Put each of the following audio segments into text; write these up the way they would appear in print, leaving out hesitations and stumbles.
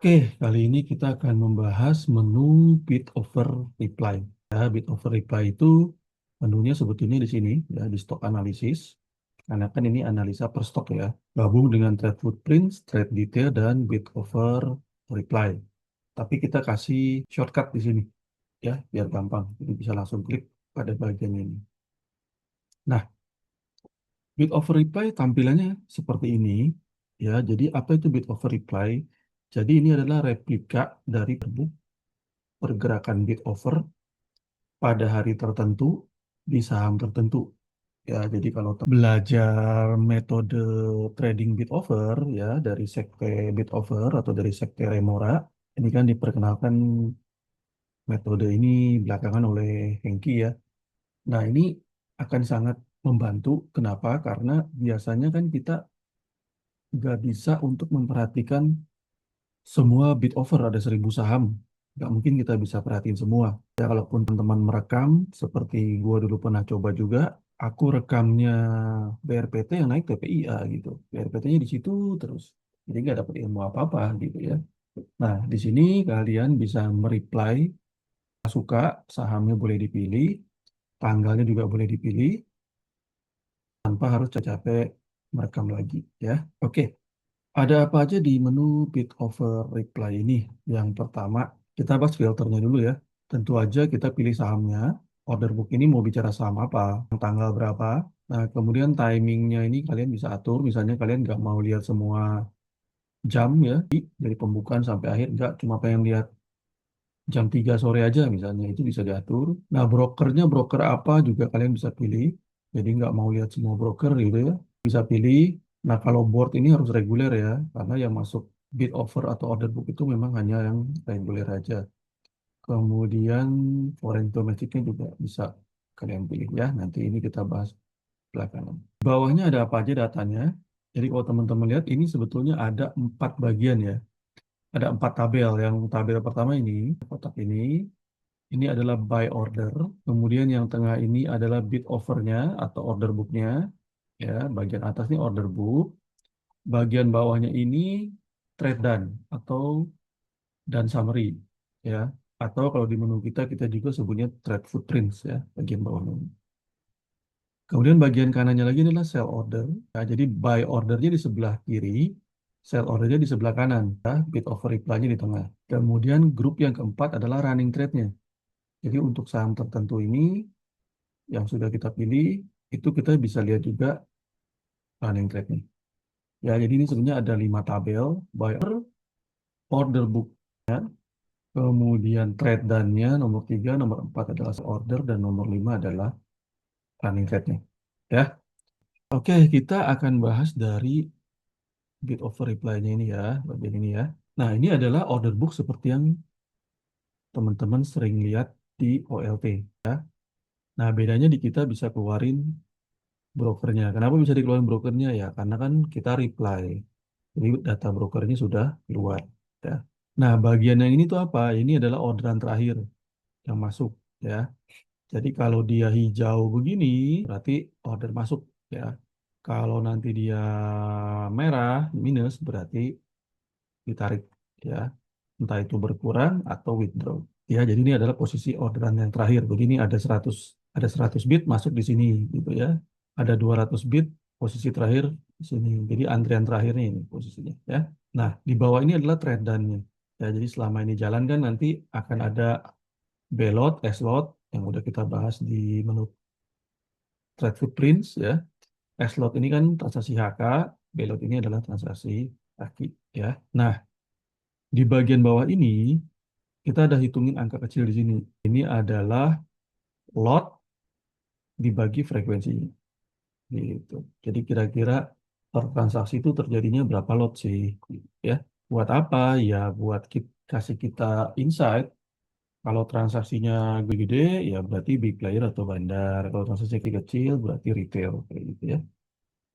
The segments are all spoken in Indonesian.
Oke, kali ini kita akan membahas menu bid over reply. Ya, bid over reply itu menunya sebetulnya di sini ya di stock analysis. Karena kan ini analisa per stok ya, gabung dengan trade footprints, trade detail dan bid over reply. Tapi kita kasih shortcut di sini ya biar gampang. Jadi bisa langsung klik pada bagian ini. Nah, bid over reply tampilannya seperti ini ya. Jadi apa itu bid over reply? Jadi ini adalah replika dari pergerakan bid over pada hari tertentu di saham tertentu. Ya, jadi kalau belajar metode trading bid over ya dari sekte bid over atau dari sekte Remora, ini kan diperkenalkan metode ini belakangan oleh Hengki ya. Nah, ini akan sangat membantu. Kenapa? Karena biasanya kan kita nggak bisa untuk memperhatikan semua bid over, ada 1.000 saham. Nggak mungkin kita bisa perhatiin semua. Ya, kalaupun teman-teman merekam, seperti gua dulu pernah coba juga, aku rekamnya BRPT yang naik TPIA gitu. BRPT-nya di situ terus. Jadi nggak dapat ilmu apa-apa gitu ya. Nah, di sini kalian bisa mereply, suka, sahamnya boleh dipilih, tanggalnya juga boleh dipilih, tanpa harus capek merekam lagi ya. Oke. Ada apa aja di menu bid over reply ini? Yang pertama, kita bahas filternya dulu ya. Tentu aja kita pilih sahamnya. Order book ini mau bicara saham apa, tanggal berapa. Nah, kemudian timingnya ini kalian bisa atur. Misalnya kalian nggak mau lihat semua jam ya, dari pembukaan sampai akhir. Nggak, cuma pengen lihat jam 3 sore aja misalnya. Itu bisa diatur. Nah, brokernya broker apa juga kalian bisa pilih. Jadi nggak mau lihat semua broker gitu ya. Bisa pilih. Nah, kalau board ini harus reguler ya, karena yang masuk bid offer atau order book itu memang hanya yang reguler aja. Kemudian foreign domesticnya juga bisa kalian pilih ya. Nanti ini kita bahas belakangan. Di bawahnya ada apa aja datanya. Jadi kalau teman-teman lihat ini sebetulnya ada 4 bagian ya. Ada 4 tabel. Yang tabel pertama ini, kotak ini adalah buy order. Kemudian yang tengah ini adalah bid offernya atau order booknya. Ya, bagian atas ini order book. Bagian bawahnya ini trade done atau done summary ya, atau kalau di menu kita juga sebutnya trade footprints ya, bagian bawahnya. Kemudian bagian kanannya lagi adalah sell order. Ya, jadi buy ordernya di sebelah kiri, sell ordernya di sebelah kanan, ya, bid offer reply-nya di tengah. Kemudian grup yang keempat adalah running trade-nya. Jadi untuk saham tertentu ini yang sudah kita pilih, itu kita bisa lihat juga running trade-nya. Ya, jadi ini sebenarnya ada 5 tabel, buy order book, kemudian trade done-nya nomor 3, nomor 4 adalah sell order, dan nomor 5 adalah running trade-nya. Ya, oke, kita akan bahas dari bid over reply-nya ini ya, bagian ini ya. Nah, ini adalah order book seperti yang teman-teman sering lihat di OLT. Ya. Nah, bedanya di kita bisa keluarin brokernya. Kenapa bisa dikeluarin brokernya ya? Karena kan kita reply. Jadi data brokernya sudah keluar. Ya. Nah, bagian yang ini tuh apa? Ini adalah orderan terakhir yang masuk ya. Jadi kalau dia hijau begini, berarti order masuk ya. Kalau nanti dia merah, minus, berarti ditarik ya. Entah itu berkurang atau withdraw. Ya, jadi ini adalah posisi orderan yang terakhir. Begini ada 100 bit masuk di sini gitu ya. Ada 200 bit posisi terakhir di sini. Jadi antrian terakhirnya ini posisinya ya. Nah, di bawah ini adalah trade done-nya. Ya, jadi selama ini jalan kan nanti akan ada B-lot, S-lot yang udah kita bahas di menu trade footprints ya. S-lot ini kan transaksi HK, B-lot ini adalah transaksi kaki ya. Nah, di bagian bawah ini kita ada hitungin angka kecil di sini. Ini adalah lot dibagi frekuensinya gitu. Jadi kira-kira per transaksi itu terjadinya berapa lot sih? Ya, buat apa? Ya buat kasih kita insight. Kalau transaksinya gede, ya berarti big player atau bandar. Kalau transaksi kecil, berarti retail kayak gitu ya.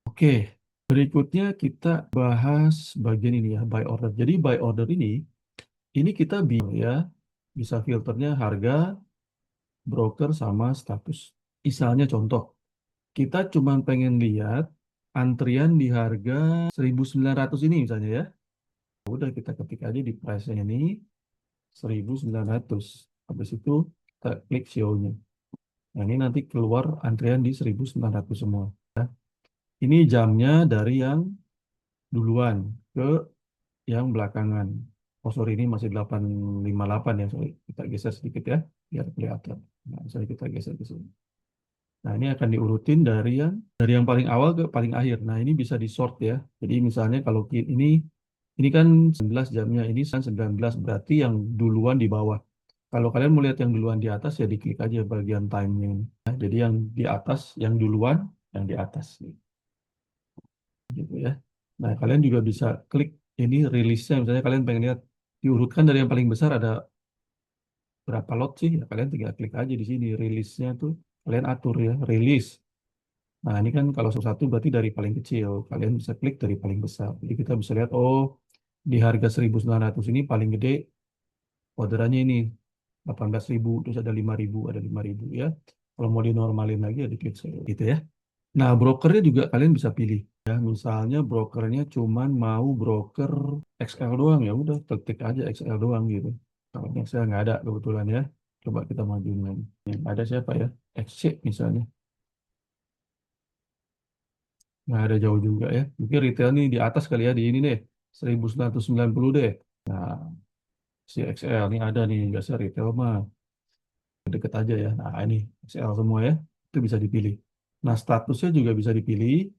Oke, berikutnya kita bahas bagian ini ya, buy order. Jadi buy order ini kita ya bisa filternya harga, broker sama status. Misalnya contoh, kita cuma pengen lihat antrian di harga 1.900 ini misalnya ya. Udah kita ketik aja di price-nya ini 1.900. Habis itu kita klik show-nya. Nah, ini nanti keluar antrian di 1.900 semua. Ini jamnya dari yang duluan ke yang belakangan. Oh sorry, ini masih 858 ya. Sorry. Kita geser sedikit ya, biar kelihatan. Nah, misalnya kita geser ke sini. Nah, ini akan diurutin dari yang paling awal ke paling akhir. Nah, ini bisa di sort ya. Jadi misalnya kalau ini kan 19 jamnya, ini kan 19 berarti yang duluan di bawah. Kalau kalian mau lihat yang duluan di atas ya diklik aja bagian time-nya ini. Nah, jadi yang di atas, yang duluan, yang di atas gitu ya. Nah, kalian juga bisa klik ini rilisnya. Misalnya kalian pengen lihat diurutkan dari yang paling besar ada berapa lot sih? Ya, kalian tinggal klik aja di sini rilisnya tuh kalian atur ya, rilis. Nah, ini kan kalau satu berarti dari paling kecil. Kalian bisa klik dari paling besar. Jadi kita bisa lihat, oh, di harga 1.900 ini paling gede orderannya ini 18.000, terus ada 5.000, ada 5.000 ya. Kalau mau dinormalin lagi ya diklik save gitu ya. Nah, brokernya juga kalian bisa pilih. Ya, misalnya brokernya cuman mau broker XL doang, ya udah ketik aja XL doang gitu. Kalau XL nggak ada kebetulan ya. Coba kita majuin lagi. Yang ada siapa ya? XC misalnya. Nggak ada jauh juga ya. Mungkin retail nih di atas kali ya, di ini deh. 1.990 deh. Nah, si XL nih ada nih, biasa retail mah deket aja ya. Nah, ini XL semua ya. Itu bisa dipilih. Nah, statusnya juga bisa dipilih.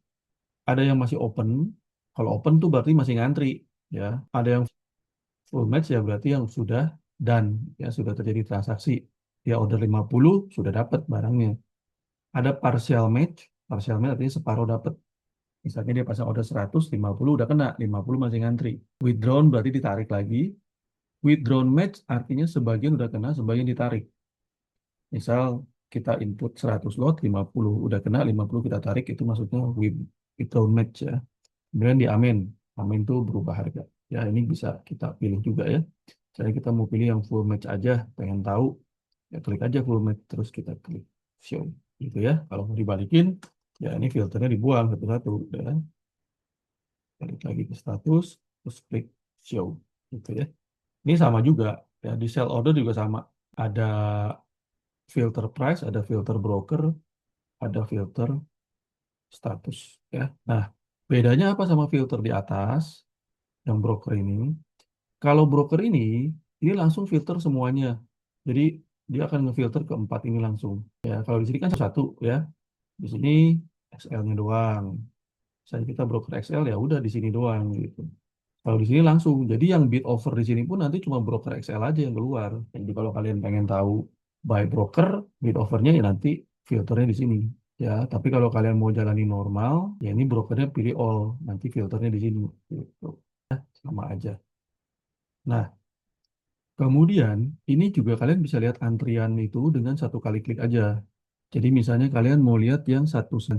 Ada yang masih open. Kalau open tuh berarti masih ngantri ya. Ada yang full match ya berarti yang sudah done ya, sudah terjadi transaksi. Dia order 50 sudah dapat barangnya. Ada partial match artinya separuh dapat. Misalnya dia pasang order 100, 50 udah kena, 50 masih ngantri. Withdrawn berarti ditarik lagi. Withdrawn match artinya sebagian udah kena, sebagian ditarik. Misal kita input 100 lot, 50 udah kena, 50 kita tarik, itu maksudnya withdrawn match ya. Kemudian di amin. Amin itu berubah harga. Ya, ini bisa kita pilih juga ya. Misalnya kita mau pilih yang full match aja, pengen tahu, ya klik aja full match, terus kita klik show. Gitu ya. Kalau mau dibalikin, ya ini filternya dibuang satu-satu. Ya. Balik lagi ke status, terus klik show. Gitu ya. Ini sama juga. Ya, di sell order juga sama. Ada filter price, ada filter broker, ada filter status. Ya. Nah, bedanya apa sama filter di atas, yang broker ini? Kalau broker ini langsung filter semuanya. Jadi dia akan ngefilter keempat ini langsung. Ya, kalau di sini kan satu ya. Di sini XL-nya doang. Misalnya kita broker XL ya udah di sini doang gitu. Kalau di sini langsung. Jadi yang bid offer di sini pun nanti cuma broker XL aja yang keluar. Jadi kalau kalian pengen tahu by broker, bid offernya ya nanti filternya di sini. Ya, tapi kalau kalian mau jalani normal, ya ini brokernya pilih all, nanti filternya di sini. Gitu. Sama aja. Nah, kemudian, ini juga kalian bisa lihat antrian itu dengan satu kali klik aja. Jadi misalnya kalian mau lihat yang 195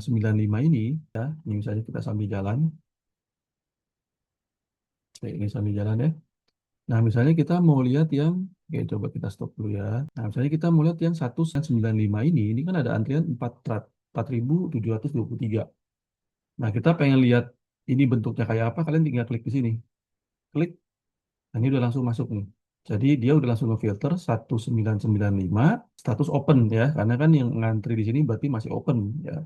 ini, ya, ini misalnya kita sambil jalan, ini sambil jalan ya. Nah, misalnya kita mau lihat yang, oke coba kita stop dulu ya. Nah, misalnya kita mau lihat yang 195 ini kan ada antrian 4.723. Nah, kita pengen lihat ini bentuknya kayak apa, kalian tinggal klik di sini. Klik, nah ini udah langsung masuk nih. Jadi dia udah langsung ngefilter 1995 status open ya, karena kan yang ngantri di sini berarti masih open ya.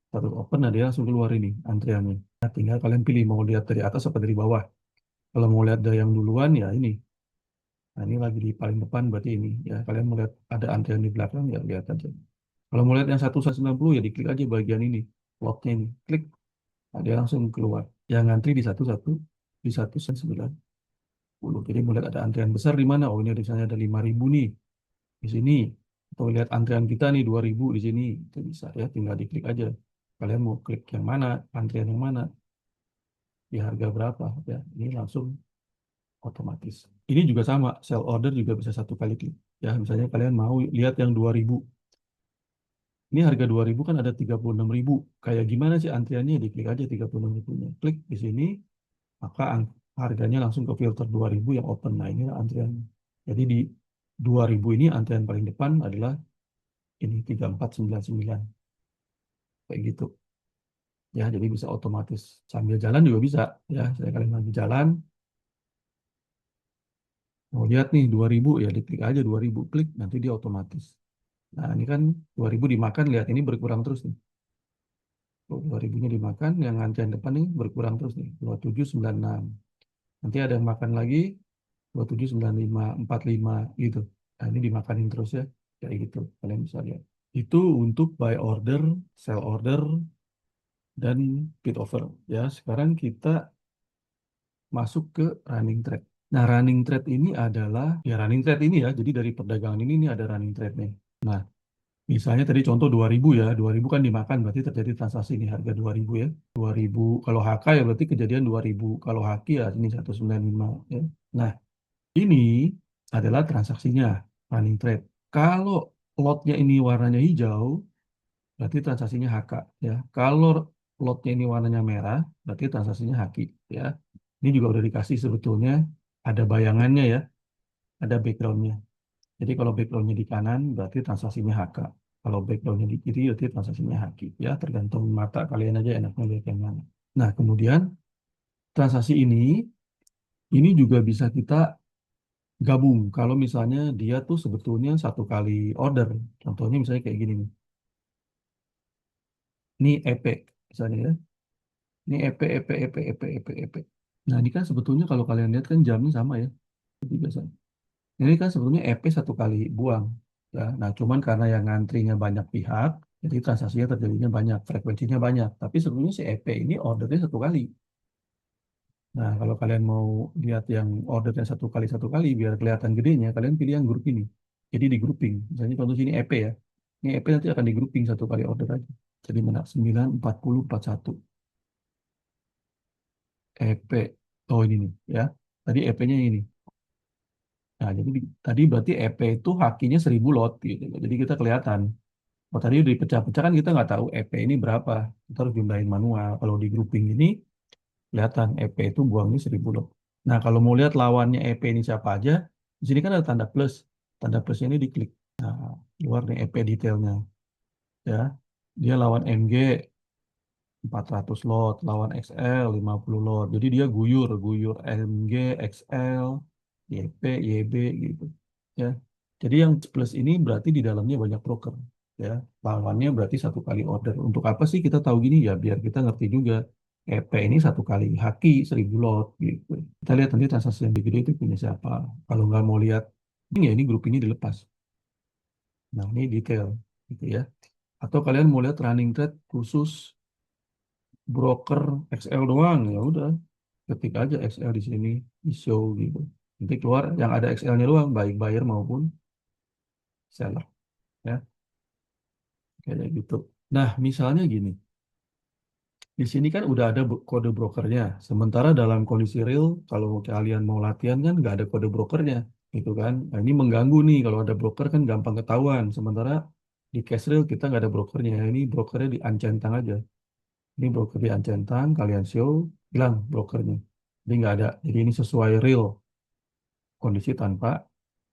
Status open, nah dia langsung keluar ini antriannya. Nah, tinggal kalian pilih mau lihat dari atas atau dari bawah. Kalau mau lihat dari yang duluan ya ini. Nah, ini lagi di paling depan berarti ini ya. Kalian mau lihat ada antrian di belakang ya lihat aja. Kalau mau lihat yang 190 ya diklik aja bagian ini, lotnya ini. Klik, nah, dia langsung keluar. Yang ngantri di 11 di 190. Jadi mau lihat ada antrian besar di mana? Oh, ini misalnya ada 5.000 nih di sini. Atau lihat antrian kita nih 2.000 di sini. Itu bisa ya, tinggal diklik aja. Kalian mau klik yang mana, antrian yang mana, di harga berapa ya. Ini langsung otomatis. Ini juga sama, sell order juga bisa satu kali klik. Ya, misalnya kalian mau lihat yang 2.000. Ini harga 2.000 kan ada 36.000. Kayak gimana sih antriannya? Diklik aja 36.000-nya. Klik di sini, maka harganya langsung ke filter 2.000 yang open. Nah, ini antrian. Jadi di 2.000 ini antrian paling depan adalah ini 3499. Kayak gitu. Ya, jadi bisa otomatis sambil jalan juga bisa. Ya, saya kalian lagi jalan, Mau lihat nih 2000 ya diklik aja 2000 klik nanti dia otomatis. Nah ini kan 2000 dimakan lihat ini berkurang terus nih. 2000-nya dimakan yang antrian depan nih berkurang terus nih 2796. Nanti ada yang makan lagi 2795 45 gitu. Nah ini dimakanin terus ya kayak gitu kalian bisa lihat. Itu untuk buy order, sell order, dan bid offer. Ya, sekarang kita masuk ke running trade. Nah, running trade ini adalah, ya running trade ini ya, jadi dari perdagangan ini ada running trade nih. Nah, misalnya tadi contoh 2000 ya, 2000 kan dimakan, berarti terjadi transaksi nih harga 2000 ya. 2000, kalau HK ya berarti kejadian 2000, kalau HQ ya ini 195 ya. Nah, ini adalah transaksinya, running trade. Kalau lotnya ini warnanya hijau, berarti transaksinya HK ya. Kalau lotnya ini warnanya merah, berarti transaksinya HQ ya. Ini juga udah dikasih sebetulnya ada bayangannya ya, ada backgroundnya. Jadi kalau backgroundnya di kanan berarti transaksinya HK. Kalau backgroundnya di kiri berarti transaksinya HQ ya. Tergantung mata kalian aja enaknya lihat yang mana. Nah kemudian transaksi ini juga bisa kita gabung. Kalau misalnya dia tuh sebetulnya satu kali order. Contohnya misalnya kayak gini nih. Ini EP misalnya ya. Ini EP, EP, EP, EP, EP, EP. Nah, ini kan sebetulnya kalau kalian lihat kan jamnya sama ya. Jadi biasanya. Ini kan sebetulnya EP satu kali buang. Ya. Nah, cuman karena yang ngantrinya banyak pihak, jadi transaksinya terjadinya banyak, frekuensinya banyak. Tapi sebetulnya si EP ini ordernya satu kali. Nah, kalau kalian mau lihat yang ordernya satu kali, biar kelihatan gedenya, kalian pilih yang grup ini. Jadi di grouping. Misalnya contoh sini EP ya. Ini EP nanti akan di grouping satu kali order aja. Jadi mana? 9, 40, 41. EP. Oh ini nih ya. Tadi EP-nya ini. Nah, jadi tadi berarti EP itu hakinya 1000 lot gitu. Jadi kita kelihatan. Oh, tadi dipecah-pecah kan kita nggak tahu EP ini berapa. Kita harus jumlahin manual. Kalau di grouping ini kelihatan EP itu buangnya 1000 lot. Nah, kalau mau lihat lawannya EP ini siapa aja, di sini kan ada tanda plus. Tanda plusnya ini diklik. Nah, keluar nih EP detailnya. Ya, dia lawan MG 400 lot, lawan XL 50 lot. Jadi dia guyur, guyur MG, XL, YP, YB gitu. Ya. Jadi yang plus ini berarti di dalamnya banyak broker. Ya. Lawannya berarti satu kali order. Untuk apa sih kita tahu gini ya? Biar kita ngerti juga. EP ini satu kali haki 1000 lot gitu. Kita lihat nanti transaksi yang gede itu punya siapa. Kalau nggak mau lihat, ini ya ini grup ini dilepas. Nah ini detail gitu ya. Atau kalian mau lihat running trade khusus broker XL doang ya udah ketik aja XL di sini di show gitu nanti keluar yang ada XL-nya doang baik buyer maupun seller ya kayak gitu. Nah misalnya gini di sini kan udah ada kode brokernya sementara dalam kondisi real kalau kalian mau latihan kan nggak ada kode brokernya gitu kan. Nah, ini mengganggu nih kalau ada broker kan gampang ketahuan sementara di cash real kita nggak ada brokernya. Ini brokernya di uncentang aja. Ini broker di Ancentang, kalian show, hilang brokernya. Jadi nggak ada. Jadi ini sesuai real kondisi tanpa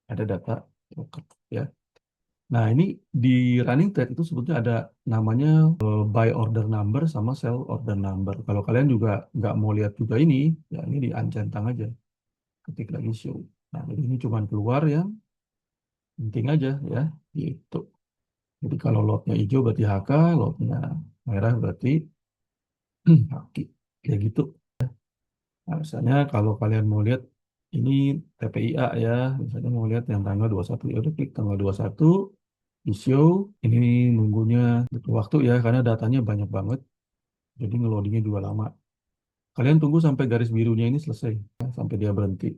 ada data broker. Ya. Nah ini di running trade itu sebetulnya ada namanya buy order number sama sell order number. Kalau kalian juga nggak mau lihat juga ini, ya ini di Ancentang aja. Ketik lagi show. Nah jadi ini cuma keluar yang penting aja ya. Gitu. Jadi kalau lotnya hijau berarti HK, lotnya merah berarti HQ. Kayak gitu. Nah, misalnya kalau kalian mau lihat ini TPIA ya, misalnya mau lihat yang tanggal 21, ya udah klik tanggal 21, di show, ini nunggunya butuh waktu ya, karena datanya banyak banget, jadi ngeloadingnya juga lama. Kalian tunggu sampai garis birunya ini selesai, ya, sampai dia berhenti.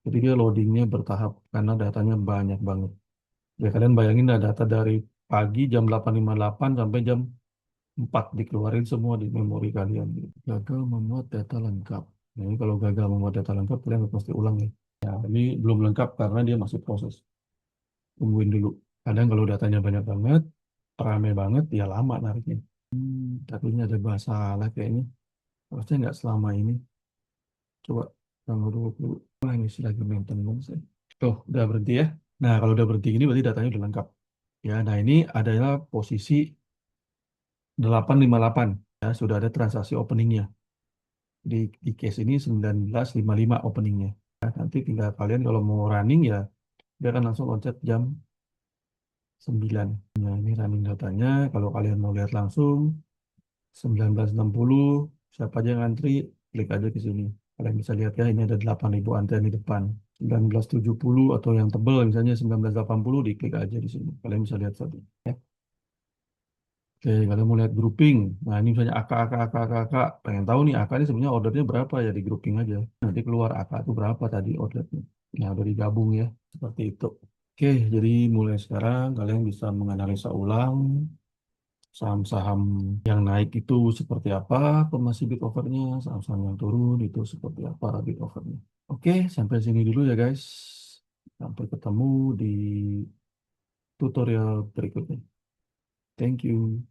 Jadi dia loadingnya bertahap, karena datanya banyak banget. Ya kalian bayangin lah data dari pagi jam 8.58 sampai jam 4 dikeluarin semua di memori kalian. Gagal memuat data lengkap. Nah, ini kalau gagal memuat data lengkap, kalian harus pasti ulang ya. Nah, ini belum lengkap karena dia masih proses. Tungguin dulu. Kadang kalau datanya banyak banget, ramai banget, ya lama nariknya. Tapi ini ada masalah kayaknya. Harusnya nggak selama ini. Coba tanggal 20. Wah, ini sih lagi maintenance ya. Tuh, udah berhenti ya. Nah, kalau udah berhenti ini berarti datanya udah lengkap. Ya, nah ini adalah posisi 858. Ya, sudah ada transaksi openingnya. Di case ini 1955 openingnya. Nah, nanti tinggal kalian kalau mau running ya, dia akan langsung loncat jam 9. Nah, ini running datanya. Kalau kalian mau lihat langsung, 1960, siapa aja yang antri, klik aja ke sini. Kalian bisa lihat ya, ini ada 8.000 antrian di depan. 1970 atau yang tebel misalnya 1980, diklik aja di sini. Kalian bisa lihat satu. Ya. Oke, kalian mau lihat grouping. Nah, ini misalnya AK, AK, AK, AK, AK. Pengen tahu nih AK ini sebenarnya ordernya berapa ya, di grouping aja. Nanti keluar AK itu berapa tadi ordernya. Nah, udah digabung ya, seperti itu. Oke, jadi mulai sekarang kalian bisa menganalisa ulang saham-saham yang naik itu seperti apa formasi bid overnya, saham-saham yang turun itu seperti apa bid overnya. Oke, sampai sini dulu ya guys. Sampai ketemu di tutorial berikutnya. Thank you.